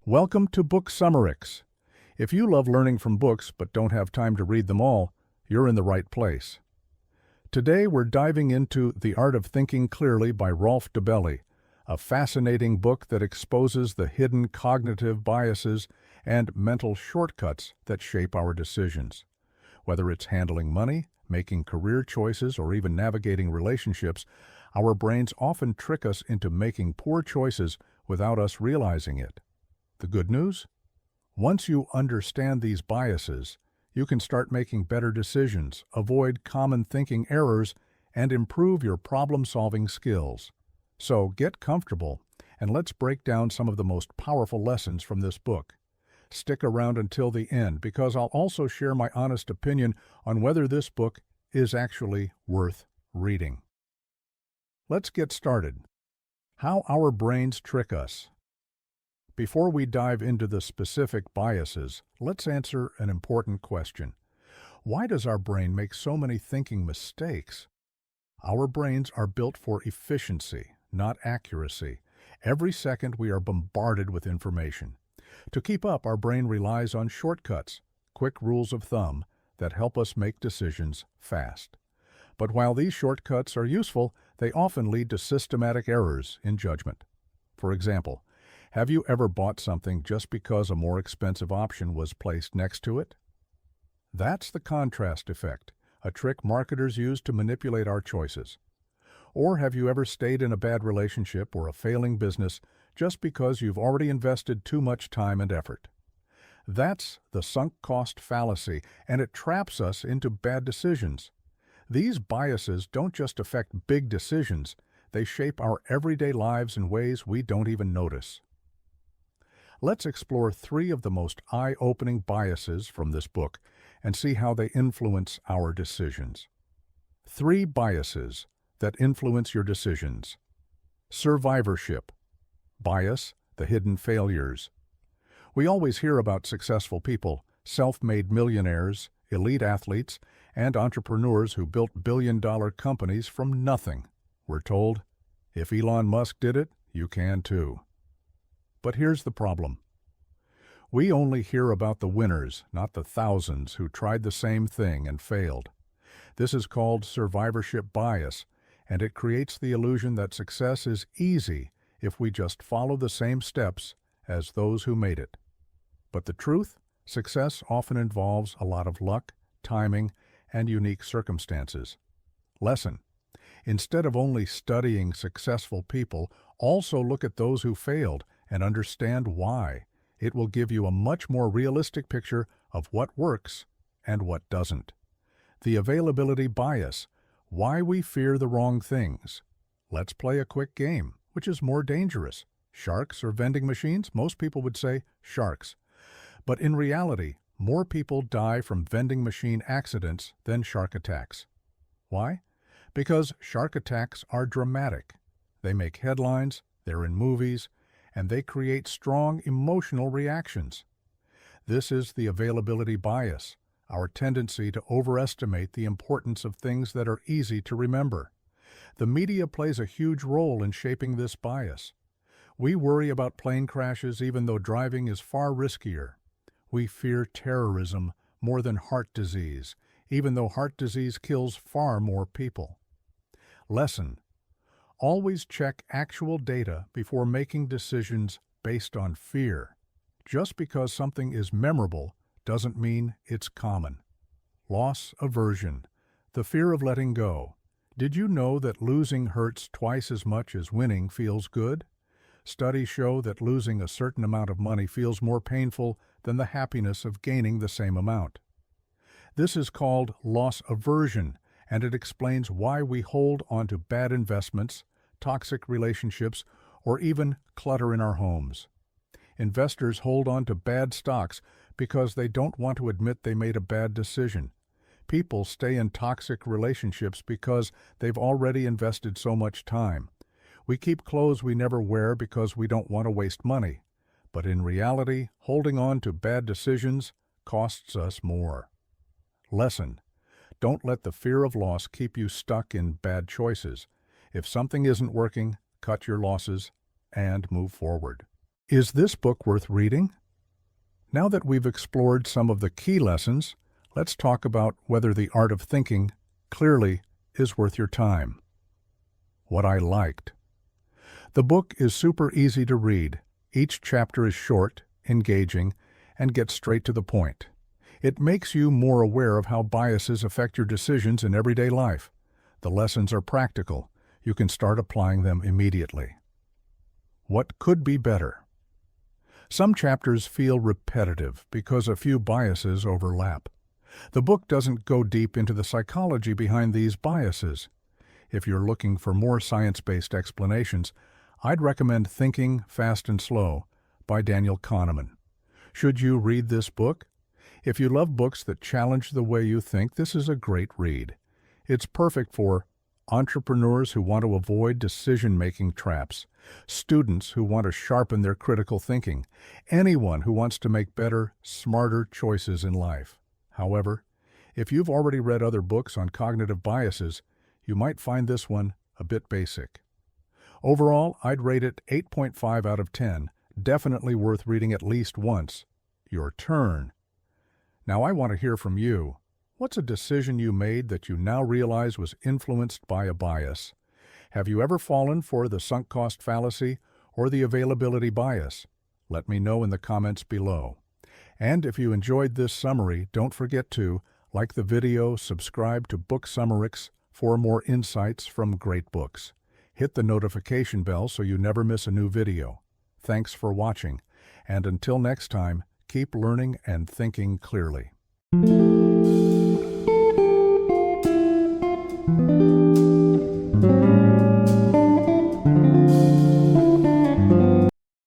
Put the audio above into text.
Welcome to Book Summerics. If you love learning from books but don't have time to read them all, you're in the right place. Today we're diving into The Art of Thinking Clearly by Rolf Dobelli, a fascinating book that exposes the hidden cognitive biases and mental shortcuts that shape our decisions. Whether it's handling money, making career choices, or even navigating relationships, our brains often trick us into making poor choices without us realizing it. The good news? Once you understand these biases, you can start making better decisions, avoid common thinking errors, and improve your problem-solving skills. So get comfortable, and let's break down some of the most powerful lessons from this book. Stick around until the end, because I'll also share my honest opinion on whether this book is actually worth reading. Let's get started. How our brains trick us. Before we dive into the specific biases, let's answer an important question. Why does our brain make so many thinking mistakes? Our brains are built for efficiency, not accuracy. Every second we are bombarded with information. To keep up, our brain relies on shortcuts, quick rules of thumb, that help us make decisions fast. But while these shortcuts are useful, they often lead to systematic errors in judgment. For example, have you ever bought something just because a more expensive option was placed next to it? That's the contrast effect, a trick marketers use to manipulate our choices. Or have you ever stayed in a bad relationship or a failing business just because you've already invested too much time and effort? That's the sunk cost fallacy, and it traps us into bad decisions. These biases don't just affect big decisions, they shape our everyday lives in ways we don't even notice. Let's explore 3 of the most eye-opening biases from this book and see how they influence our decisions. 3 biases that influence your decisions. Survivorship bias, the hidden failures. We always hear about successful people, self-made millionaires, elite athletes, and entrepreneurs who built billion-dollar companies from nothing. We're told, if Elon Musk did it, you can too. But here's the problem. We only hear about the winners, not the thousands who tried the same thing and failed. This is called survivorship bias, and it creates the illusion that success is easy if we just follow the same steps as those who made it. But the truth? Success often involves a lot of luck, timing, and unique circumstances. Lesson: instead of only studying successful people, also look at those who failed and understand why. It will give you a much more realistic picture of what works and what doesn't. The availability bias: why we fear the wrong things. Let's play a quick game. Which is more dangerous, sharks or vending machines? Most people would say sharks. But in reality, more people die from vending machine accidents than shark attacks. Why? Because shark attacks are dramatic. They make headlines, they're in movies, and they create strong emotional reactions. This is the availability bias, our tendency to overestimate the importance of things that are easy to remember. The media plays a huge role in shaping this bias. We worry about plane crashes even though driving is far riskier. We fear terrorism more than heart disease, even though heart disease kills far more people. Lesson: always check actual data before making decisions based on fear. Just because something is memorable doesn't mean it's common. Loss aversion, the fear of letting go. Did you know that losing hurts twice as much as winning feels good? Studies show that losing a certain amount of money feels more painful than the happiness of gaining the same amount. This is called loss aversion, and it explains why we hold on to bad investments, toxic relationships, or even clutter in our homes. Investors hold on to bad stocks because they don't want to admit they made a bad decision. People stay in toxic relationships because they've already invested so much time. We keep clothes we never wear because we don't want to waste money. But in reality, holding on to bad decisions costs us more. Lesson: Don't let the fear of loss keep you stuck in bad choices. If something isn't working, cut your losses and move forward. Is this book worth reading? Now that we've explored some of the key lessons, let's talk about whether The Art of Thinking Clearly is worth your time. What I liked. The book is super easy to read. Each chapter is short, engaging, and gets straight to the point. It makes you more aware of how biases affect your decisions in everyday life. The lessons are practical. You can start applying them immediately. What could be better? Some chapters feel repetitive because a few biases overlap. The book doesn't go deep into the psychology behind these biases. If you're looking for more science-based explanations, I'd recommend Thinking Fast and Slow by Daniel Kahneman. Should you read this book? If you love books that challenge the way you think, this is a great read. It's perfect for entrepreneurs who want to avoid decision-making traps, students who want to sharpen their critical thinking, anyone who wants to make better, smarter choices in life. However, if you've already read other books on cognitive biases, you might find this one a bit basic. Overall, I'd rate it 8.5 out of 10, definitely worth reading at least once. Your turn. Now I want to hear from you. What's a decision you made that you now realize was influenced by a bias? Have you ever fallen for the sunk cost fallacy or the availability bias? Let me know in the comments below. And if you enjoyed this summary, don't forget to like the video, subscribe to Book Summarics for more insights from great books. Hit the notification bell so you never miss a new video. Thanks for watching, and until next time, keep learning and thinking clearly.